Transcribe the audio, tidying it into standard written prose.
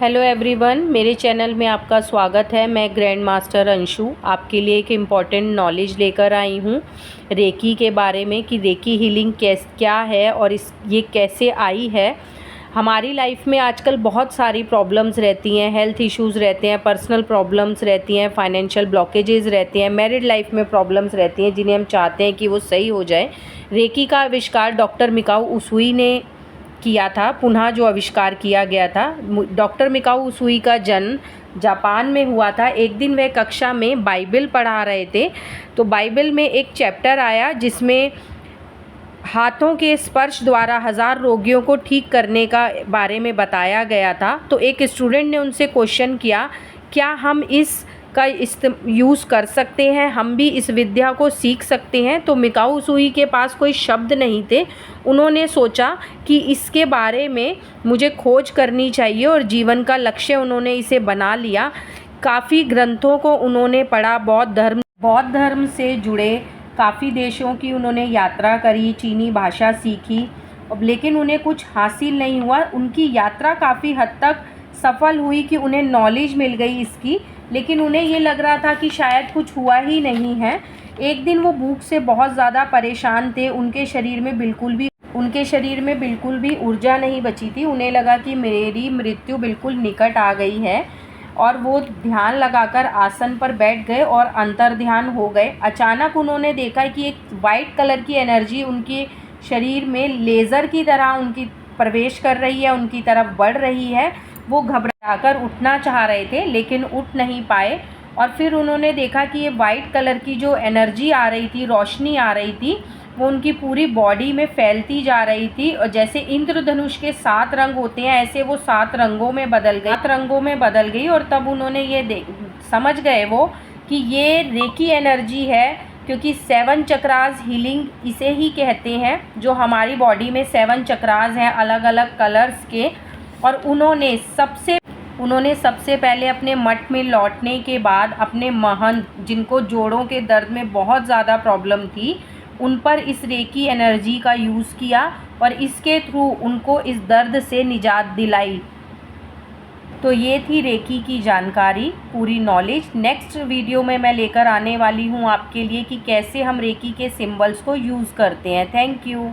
Hello everyone, मेरे channel में आपका स्वागत है। मैं ग्रैंड मास्टर अंशु आपके लिए एक इम्पॉर्टेंट नॉलेज लेकर आई हूँ रेकी के बारे में कि रेकी हीलिंग क्या है और ये कैसे आई है। हमारी लाइफ में आजकल बहुत सारी प्रॉब्लम्स रहती हैं, हेल्थ इश्यूज़ रहते हैं, पर्सनल प्रॉब्लम्स रहती हैं, फाइनेंशियल ब्लॉकेजेस रहती हैं, मैरिड लाइफ में प्रॉब्लम्स रहती हैं जिन्हें हम चाहते हैं कि वो सही हो जाए। रेकी का आविष्कार डॉक्टर मिकाओ उसूई ने किया था। पुनः जो आविष्कार किया गया था, डॉक्टर मिकाओ उसूई का जन्म जापान में हुआ था। एक दिन वह कक्षा में बाइबल पढ़ा रहे थे तो बाइबल में एक चैप्टर आया जिसमें हाथों के स्पर्श द्वारा 1000 रोगियों को ठीक करने का बारे में बताया गया था। तो एक स्टूडेंट ने उनसे क्वेश्चन किया, क्या हम इसका यूज़ कर सकते हैं, हम भी इस विद्या को सीख सकते हैं। तो मिकाओ उसूई के पास कोई शब्द नहीं थे। उन्होंने सोचा कि इसके बारे में मुझे खोज करनी चाहिए और जीवन का लक्ष्य उन्होंने इसे बना लिया। काफ़ी ग्रंथों को उन्होंने पढ़ा, बौद्ध धर्म से जुड़े काफ़ी देशों की उन्होंने यात्रा करी, चीनी भाषा सीखी, लेकिन उन्हें कुछ हासिल नहीं हुआ। उनकी यात्रा काफ़ी हद तक सफल हुई कि उन्हें नॉलेज मिल गई इसकी, लेकिन उन्हें ये लग रहा था कि शायद कुछ हुआ ही नहीं है। एक दिन वो भूख से बहुत ज़्यादा परेशान थे। उनके शरीर में बिल्कुल भी ऊर्जा नहीं बची थी। उन्हें लगा कि मेरी मृत्यु बिल्कुल निकट आ गई है और वो ध्यान लगाकर आसन पर बैठ गए और अंतर्ध्यान हो गए। अचानक उन्होंने देखा कि एक वाइट कलर की एनर्जी उनके शरीर में लेज़र की तरह उनकी प्रवेश कर रही है, उनकी तरफ बढ़ रही है। वो घबराकर उठना चाह रहे थे लेकिन उठ नहीं पाए। और फिर उन्होंने देखा कि ये वाइट कलर की जो एनर्जी आ रही थी, रोशनी आ रही थी, वो उनकी पूरी बॉडी में फैलती जा रही थी और जैसे इंद्रधनुष के 7 रंग होते हैं ऐसे वो 7 रंगों में बदल गई। और तब उन्होंने ये समझ गए वो कि ये रेकी एनर्जी है, क्योंकि 7 चक्रास हीलिंग इसे ही कहते हैं, जो हमारी बॉडी में 7 चक्रास हैं अलग अलग कलर्स के। और उन्होंने सबसे पहले अपने मठ में लौटने के बाद अपने महंत, जिनको जोड़ों के दर्द में बहुत ज़्यादा प्रॉब्लम थी, उन पर इस रेकी एनर्जी का यूज़ किया और इसके थ्रू उनको इस दर्द से निजात दिलाई। तो ये थी रेकी की जानकारी, पूरी नॉलेज। नेक्स्ट वीडियो में मैं लेकर आने वाली हूँ आपके लिए कि कैसे हम रेकी के सिंबल्स को यूज़ करते हैं। Thank you.